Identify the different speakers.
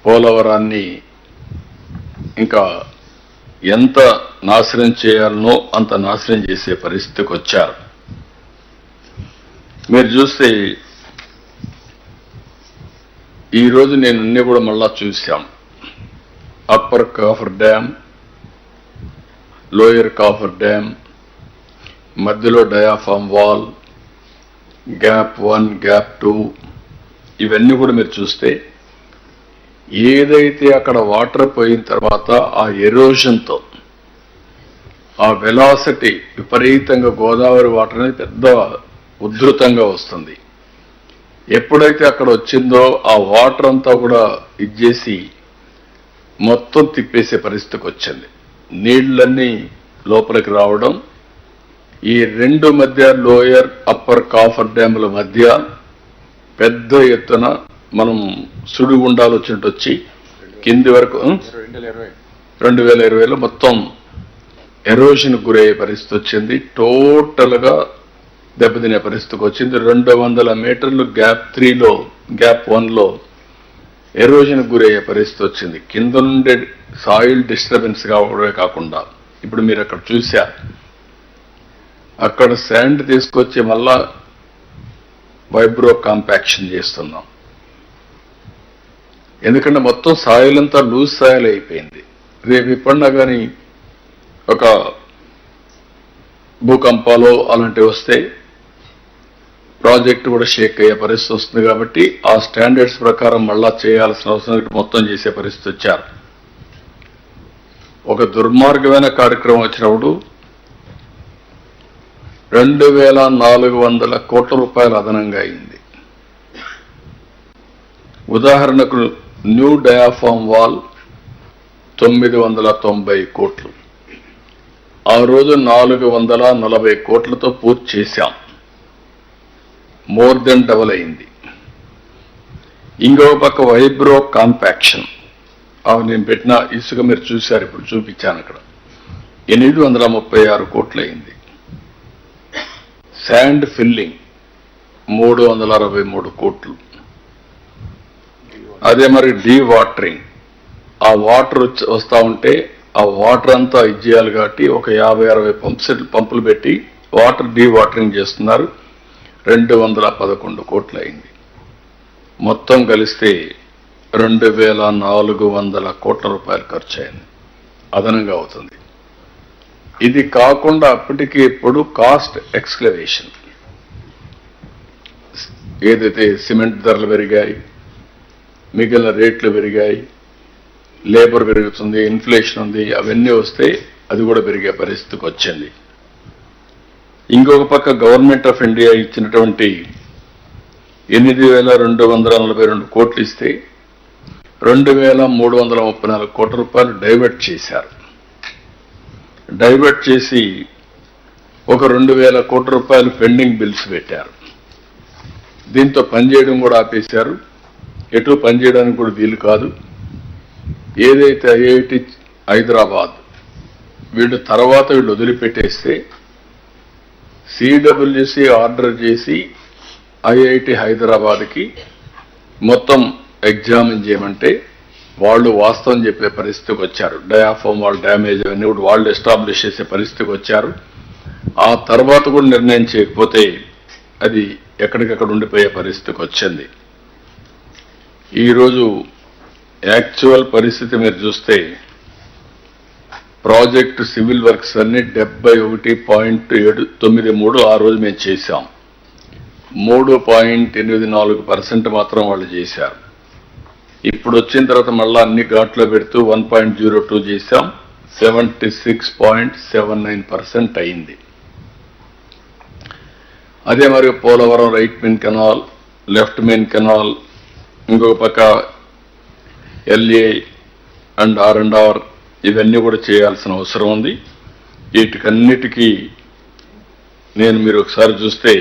Speaker 1: పోలవరాన్ని ఇంకా ఎంత నాశనం చేయాలనో అంత నాశనం చేసే పరిస్థితికి వచ్చారు. మీరు చూస్తే ఈరోజు నేను అన్ని కూడా మళ్ళా చూశాం. Upper coffer dam, lower coffer dam, మధ్యలో డయాఫామ్ వాల్, గ్యాప్ 1, గ్యాప్ 2, ఇవన్నీ కూడా మీరు చూస్తే ఏదైతే అక్కడ వాటర్ పోయిన తర్వాత ఆ ఎరోషన్తో ఆ వెలాసిటీ విపరీతంగా గోదావరి వాటర్ అనేది పెద్ద ఉధృతంగా వస్తుంది. ఎప్పుడైతే అక్కడ వచ్చిందో ఆ వాటర్ అంతా కూడా ఇచ్చేసి మొత్తం తిప్పేసే పరిస్థితికి వచ్చింది. నీళ్లన్నీ లోపలికి రావడం, ఈ రెండు మధ్య లోయర్ అప్పర్ కాఫర్ డ్యాముల మధ్య పెద్ద ఎత్తున మనం సుడిగుండాలు వచ్చినట్టు వచ్చి కింది వరకు 2020లో మొత్తం ఎరోషన్ గురయ్యే పరిస్థితి వచ్చింది. టోటల్ గా దెబ్బతినే పరిస్థితికి వచ్చింది. 200 మీటర్లు గ్యాప్ 3లో, గ్యాప్ 1లో ఎరోషన్ గురయ్యే పరిస్థితి వచ్చింది. కింద నుండే సాయిల్ డిస్టర్బెన్స్ కావడమే కాకుండా ఇప్పుడు మీరు అక్కడ చూశారు, అక్కడ శాండ్ తీసుకొచ్చి మళ్ళా వైబ్రో కాంపాక్షన్ చేస్తున్నాం. ఎందుకంటే మొత్తం సాయిల్ అంతా లూజ్ సాయిల్ అయిపోయింది. రేపు ఇప్పుడన్నా కానీ ఒక భూకంపాలు అలాంటివి వస్తే ప్రాజెక్టు కూడా షేక్ అయ్యే పరిస్థితి వస్తుంది. కాబట్టి ఆ స్టాండర్డ్స్ ప్రకారం మళ్ళా చేయాల్సిన అవసరం మొత్తం చేసే పరిస్థితి వచ్చారు. ఒక దుర్మార్గమైన కార్యక్రమం వచ్చినప్పుడు 2400 కోట్ల రూపాయలు అదనంగా అయింది. ఉదాహరణకు న్యూ డయాఫామ్ వాల్ 990 కోట్లు, ఆ రోజు 440 కోట్లతో పూర్తి చేశాం. మోర్ దెన్ డబల్ అయింది. ఇంకో పక్క వైబ్రో కాంపాక్షన్, నేను పెట్టిన ఇసుక మీరు చూశారు, ఇప్పుడు చూపించాను అక్కడ 836 కోట్లు అయింది. శాండ్ ఫిల్లింగ్ 363 కోట్లు. అదే మరి డీ వాటరింగ్, ఆ వాటర్ వస్తా ఉంటే ఆ వాటర్ అంతా ఇచ్చేయాలి కాబట్టి ఒక 50-60 పంపులు పెట్టి వాటర్ డీ వాటరింగ్ చేస్తున్నారు. 211 కోట్లు అయింది. మొత్తం కలిస్తే 2400 కోట్ల రూపాయలు ఖర్చు అయింది, అదనంగా అవుతుంది. ఇది కాకుండా అప్పటికి ఇప్పుడు కాస్ట్ ఎక్స్క్లవేషన్, ఏదైతే సిమెంట్ ధరలు పెరిగాయి, మిగిలిన రేట్లు పెరిగాయి, లేబర్ పెరుగుతుంది, ఇన్ఫ్లేషన్ ఉంది, అవన్నీ వస్తే అది కూడా పెరిగే పరిస్థితికి వచ్చింది. ఇంకొక పక్క గవర్నమెంట్ ఆఫ్ ఇండియా ఇచ్చినటువంటి 8242 కోట్లు ఇస్తే 2334 కోట్ల రూపాయలు డైవర్ట్ చేశారు. డైవర్ట్ చేసి ఒక 2000 కోట్ల రూపాయలు పెండింగ్ బిల్స్ పెట్టారు. దీంతో పనిచేయడం కూడా ఆపేశారు. ఎటు పనిచేయడానికి కూడా వీలు కాదు. ఏదైతే ఐఐటి హైదరాబాద్ వీళ్ళు వదిలిపెట్టేస్తే సిడబ్ల్యూసి ఆర్డర్ చేసి ఐఐటి హైదరాబాద్కి మొత్తం ఎగ్జామిన్ చేయమంటే వాళ్ళు వాస్తవం చెప్పే పరిస్థితికి వచ్చారు. డయాఫామ్ వాల్ డ్యామేజ్ అవన్నీ కూడా వాళ్ళు ఎస్టాబ్లిష్ చేసే పరిస్థితికి వచ్చారు. ఆ తర్వాత కూడా నిర్ణయం చేయకపోతే అది ఎక్కడికక్కడ ఉండిపోయే పరిస్థితికి వచ్చింది. ఈరోజు యాక్చువల్ పరిస్థితి మీరు చూస్తే ప్రాజెక్టు సివిల్ వర్క్స్ అన్ని 71.93 ఆ రోజు మేము చేశాం. 3.84% మాత్రం వాళ్ళు చేశారు. ఇప్పుడు వచ్చిన తర్వాత మళ్ళా అన్ని ఘాట్లో పెడుతూ 1.02 చేశాం. 76.79% అయింది. అదే మరి Polavaram right main canal, left main canal, ఇంకొక పక్క ఎల్ఏ అండ్ R&R ఇవన్నీ కూడా చేయాల్సిన అవసరం ఉంది. వీటికన్నిటికీ మీరు ఒకసారి చూస్తే